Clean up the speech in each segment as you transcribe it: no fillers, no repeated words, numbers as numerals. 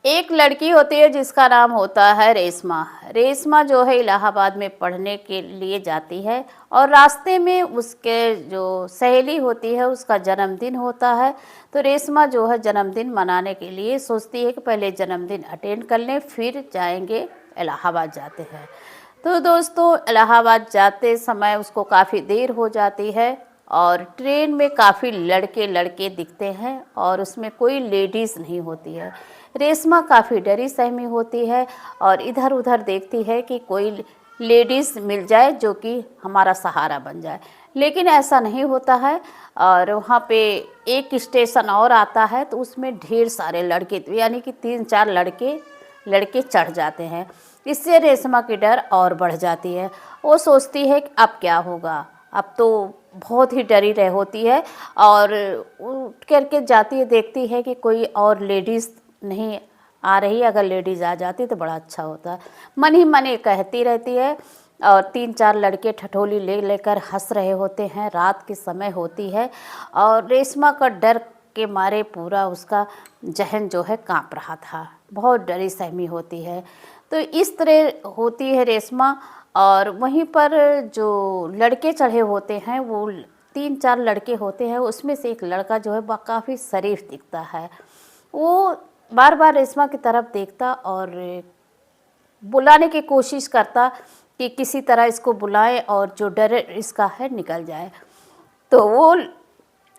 एक लड़की होती है जिसका नाम होता है रेशमा। रेशमा जो है इलाहाबाद में पढ़ने के लिए जाती है और रास्ते में उसके जो सहेली होती है उसका जन्मदिन होता है। तो रेशमा जो है जन्मदिन मनाने के लिए सोचती है कि पहले जन्मदिन अटेंड कर लें फिर जाएंगे, इलाहाबाद जाते हैं। तो दोस्तों इलाहाबाद जाते समय उसको काफ़ी देर हो जाती है और ट्रेन में काफ़ी लड़के लड़के दिखते हैं और उसमें कोई लेडीज़ नहीं होती है। रेशमा काफ़ी डरी सहमी होती है और इधर उधर देखती है कि कोई लेडीज़ मिल जाए जो कि हमारा सहारा बन जाए, लेकिन ऐसा नहीं होता है। और वहाँ पे एक स्टेशन और आता है तो उसमें ढेर सारे लड़के, यानी कि 3-4 लड़के लड़के चढ़ जाते हैं। इससे रेशमा की डर और बढ़ जाती है। वो सोचती है कि अब क्या होगा, अब तो बहुत ही डरी रह होती है और उठ करके जाती है, देखती है कि कोई और लेडीज़ नहीं आ रही। अगर लेडीज़ आ जाती तो बड़ा अच्छा होता। मन ही मन ये कहती रहती है और 3-4 लड़के ठठोली ले लेकर हंस रहे होते हैं। रात के समय होती है और रेशमा का डर के मारे पूरा उसका जहन जो है कांप रहा था, बहुत डरी सहमी होती है। तो इस तरह होती है रेशमा। और वहीं पर जो लड़के चढ़े होते हैं वो 3-4 लड़के होते हैं, उसमें से एक लड़का जो है वह काफ़ी शरीफ दिखता है। वो बार बार रेशमा की तरफ देखता और बुलाने की कोशिश करता कि किसी तरह इसको बुलाए और जो डर इसका है निकल जाए। तो वो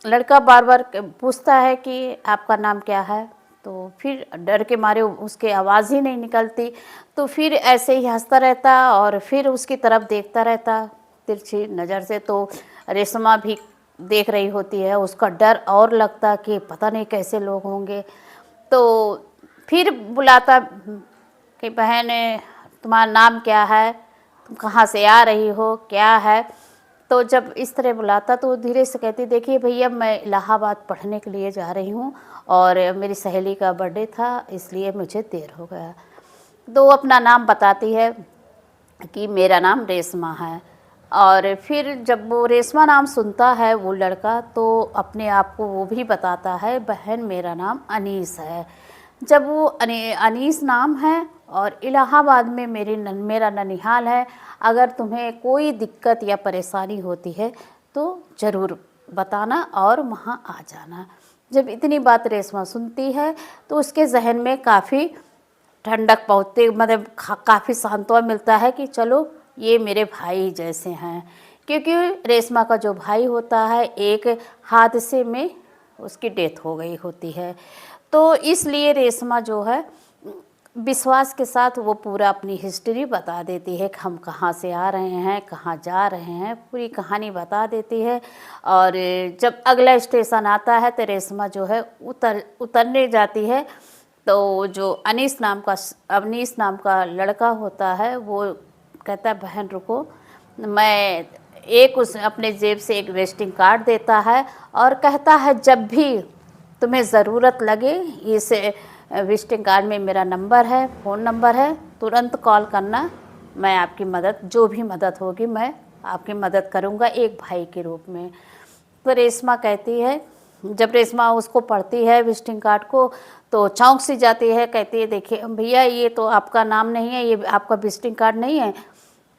लड़का बार बार पूछता है कि आपका नाम क्या है। तो फिर डर के मारे उसके आवाज़ ही नहीं निकलती। तो फिर ऐसे ही हंसता रहता और फिर उसकी तरफ देखता रहता तिरछी नज़र से। तो रेशमा भी देख रही होती है, उसका डर और लगता कि पता नहीं कैसे लोग होंगे। तो फिर बुलाता कि बहन तुम्हारा नाम क्या है, तुम कहाँ से आ रही हो, क्या है। तो जब इस तरह बुलाता तो धीरे से कहती, देखिए भैया मैं इलाहाबाद पढ़ने के लिए जा रही हूँ और मेरी सहेली का बर्थडे था इसलिए मुझे देर हो गया। तो अपना नाम बताती है कि मेरा नाम रेशमा है। और फिर जब वो रेशमा नाम सुनता है वो लड़का तो अपने आप को वो भी बताता है, बहन मेरा नाम अनीस है। जब वो अनीस नाम है और इलाहाबाद में मेरा ननिहाल है, अगर तुम्हें कोई दिक्कत या परेशानी होती है तो ज़रूर बताना और वहाँ आ जाना। जब इतनी बात रेशमा सुनती है तो उसके जहन में काफ़ी ठंडक पहुँचती, मतलब काफ़ी सांत्वना मिलता है कि चलो ये मेरे भाई जैसे हैं। क्योंकि रेशमा का जो भाई होता है एक हादसे में उसकी डेथ हो गई होती है। तो इसलिए रेशमा जो है विश्वास के साथ वो पूरा अपनी हिस्ट्री बता देती है कि हम कहाँ से आ रहे हैं, कहाँ जा रहे हैं, पूरी कहानी बता देती है। और जब अगला स्टेशन आता है तो रेशमा जो है उतरने जाती है। तो जो अनीस नाम का लड़का होता है वो कहता है, बहन रुको, मैं एक उस अपने जेब से एक विजिटिंग कार्ड देता है और कहता है जब भी तुम्हें ज़रूरत लगे इस विजिटिंग कार्ड में मेरा नंबर है, फ़ोन नंबर है, तुरंत कॉल करना, मैं आपकी मदद, जो भी मदद होगी मैं आपकी मदद करूंगा एक भाई के रूप में। तो रेशमा कहती है, जब रेशमा उसको पढ़ती है विजिटिंग कार्ड को तो चौंक सी जाती है, कहती है देखिए भैया ये तो आपका नाम नहीं है, ये आपका विजिटिंग कार्ड नहीं है।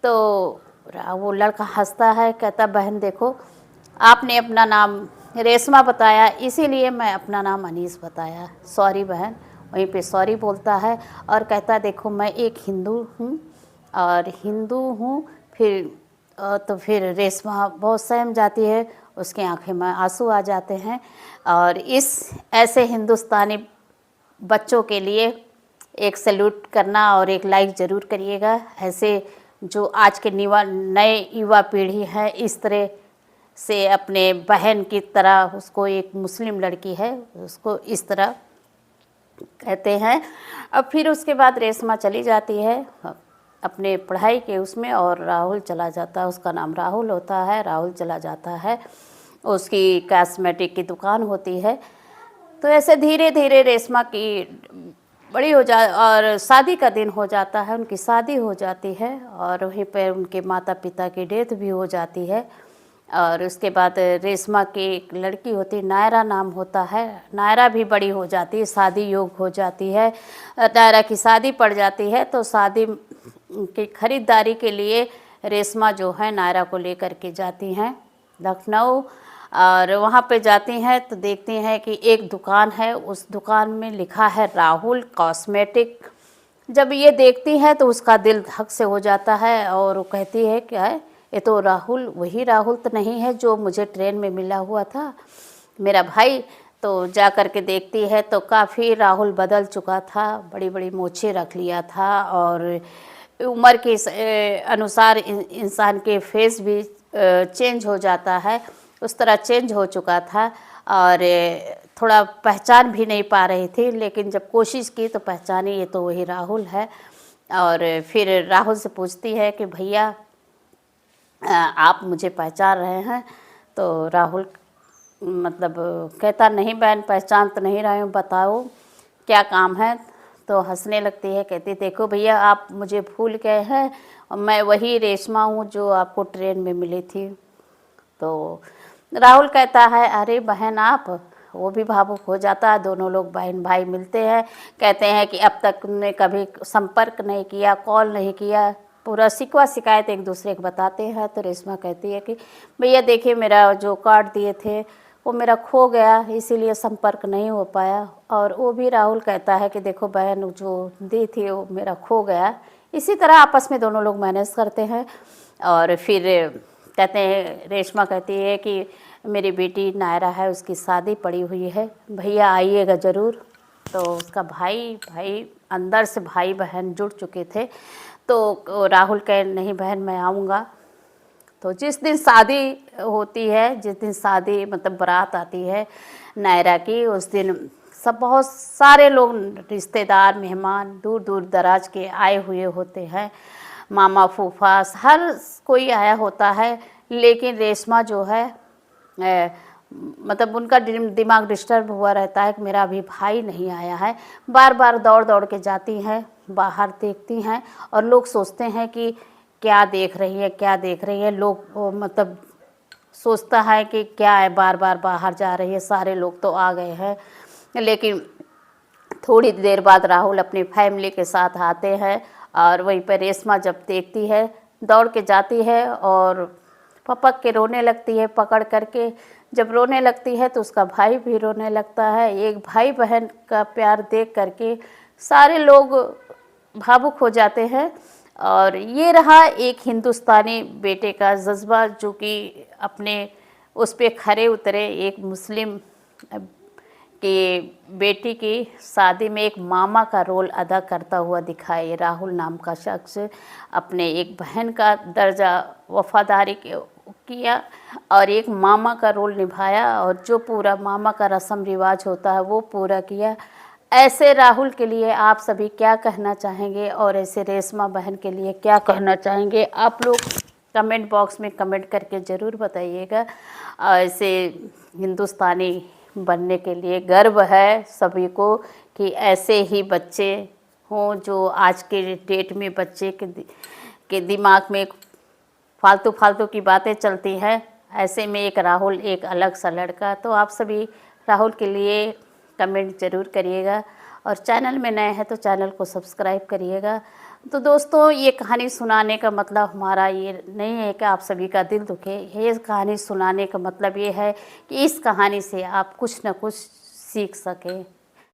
तो वो लड़का हंसता है, कहता बहन देखो आपने अपना नाम रेशमा बताया इसीलिए मैं अपना नाम अनीस बताया, सॉरी बहन। वहीं पे सॉरी बोलता है और कहता देखो मैं एक हिंदू हूँ और हिंदू हूँ। फिर तो फिर रेशमा बहुत सहम जाती है, उसकी आंखें में आंसू आ जाते हैं। और इस ऐसे हिंदुस्तानी बच्चों के लिए एक सैल्यूट करना और एक लाइक ज़रूर करिएगा। ऐसे जो आज के नए युवा पीढ़ी है इस तरह से अपने बहन की तरह, उसको एक मुस्लिम लड़की है उसको इस तरह कहते हैं। अब फिर उसके बाद रेशमा चली जाती है अपने पढ़ाई के उसमें और राहुल चला जाता है, उसका नाम राहुल होता है। राहुल चला जाता है, उसकी कॉस्मेटिक की दुकान होती है। तो ऐसे धीरे धीरे रेशमा की बड़ी हो जा और शादी का दिन हो जाता है, उनकी शादी हो जाती है और वहीं पर उनके माता पिता की डेथ भी हो जाती है। और उसके बाद रेशमा की एक लड़की होती, नायरा नाम होता है। नायरा भी बड़ी हो जाती है, शादी योग हो जाती है। नायरा की शादी पड़ जाती है, तो शादी की खरीदारी के लिए रेशमा जो है नायरा को लेकर के जाती हैं लखनऊ। और वहाँ पे जाती हैं तो देखती हैं कि एक दुकान है, उस दुकान में लिखा है राहुल कॉस्मेटिक। जब ये देखती है तो उसका दिल धक से हो जाता है और वो कहती है क्या है, ये तो राहुल, वही राहुल तो नहीं है जो मुझे ट्रेन में मिला हुआ था, मेरा भाई। तो जा कर के देखती है तो काफ़ी राहुल बदल चुका था, बड़ी बड़ी मूछें रख लिया था और उम्र के अनुसार इंसान के फेस भी चेंज हो जाता है, उस तरह चेंज हो चुका था। और थोड़ा पहचान भी नहीं पा रही थी, लेकिन जब कोशिश की तो पहचानी, ये तो वही राहुल है। और फिर राहुल से पूछती है कि भैया आप मुझे पहचान रहे हैं? तो राहुल मतलब कहता नहीं बहन, पहचान तो नहीं रहे हूँ, बताओ क्या काम है। तो हंसने लगती है, कहती देखो भैया आप मुझे भूल गए हैं, और मैं वही रेशमा हूँ जो आपको ट्रेन में मिली थी। तो राहुल कहता है अरे बहन आप, वो भी भावुक हो जाता है। दोनों लोग बहन भाई मिलते हैं, कहते हैं कि अब तक तुमने कभी संपर्क नहीं किया, कॉल नहीं किया, पूरा शिकवा शिकायत एक दूसरे को बताते हैं। तो रेशमा कहती है कि भैया देखिए मेरा जो कार्ड दिए थे वो मेरा खो गया, इसीलिए संपर्क नहीं हो पाया। और वो भी राहुल कहता है कि देखो बहन जो दी थी वो मेरा खो गया। इसी तरह आपस में दोनों लोग मैनेज करते हैं। और फिर कहते हैं, रेशमा कहती है कि मेरी बेटी नायरा है, उसकी शादी पड़ी हुई है, भैया आइएगा ज़रूर। तो उसका भाई अंदर से भाई बहन जुड़ चुके थे। तो राहुल कहे नहीं बहन मैं आऊँगा। तो जिस दिन शादी होती है, जिस दिन शादी मतलब बारात आती है नायरा की, उस दिन सब बहुत सारे लोग रिश्तेदार मेहमान दूर दूर दराज के आए हुए होते हैं, मामा फूफा हर कोई आया होता है। लेकिन रेशमा जो है मतलब उनका दिमाग डिस्टर्ब हुआ रहता है कि मेरा अभी भाई नहीं आया है। बार बार दौड़ दौड़ के जाती हैं, बाहर देखती हैं और लोग सोचते हैं कि क्या देख रही है, क्या देख रही है। लोग मतलब सोचता है कि क्या है, बार बार बाहर जा रही है, सारे लोग तो आ गए हैं। लेकिन थोड़ी देर बाद राहुल अपनी फैमिली के साथ आते हैं और वहीं पर रेशमा जब देखती है दौड़ के जाती है और पपक के रोने लगती है पकड़ करके। जब रोने लगती है तो उसका भाई भी रोने लगता है। एक भाई बहन का प्यार देख करके सारे लोग भावुक हो जाते हैं। और ये रहा एक हिंदुस्तानी बेटे का जज्बा जो कि अपने उस पे खरे उतरे। एक मुस्लिम कि बेटी की शादी में एक मामा का रोल अदा करता हुआ दिखाए। राहुल नाम का शख्स अपने एक बहन का दर्जा वफादारी किया और एक मामा का रोल निभाया, और जो पूरा मामा का रस्म रिवाज होता है वो पूरा किया। ऐसे राहुल के लिए आप सभी क्या कहना चाहेंगे और ऐसे रेशमा बहन के लिए क्या कहना चाहेंगे? आप लोग कमेंट बॉक्स में कमेंट करके ज़रूर बताइएगा। ऐसे हिंदुस्तानी बनने के लिए गर्व है सभी को कि ऐसे ही बच्चे हों। जो आज के डेट में बच्चे के दिमाग में फालतू फालतू की बातें चलती हैं, ऐसे में एक राहुल एक अलग सा लड़का। तो आप सभी राहुल के लिए कमेंट ज़रूर करिएगा और चैनल में नए हैं तो चैनल को सब्सक्राइब करिएगा। तो दोस्तों ये कहानी सुनाने का मतलब हमारा ये नहीं है कि आप सभी का दिल दुखे। ये कहानी सुनाने का मतलब ये है कि इस कहानी से आप कुछ न कुछ सीख सकें।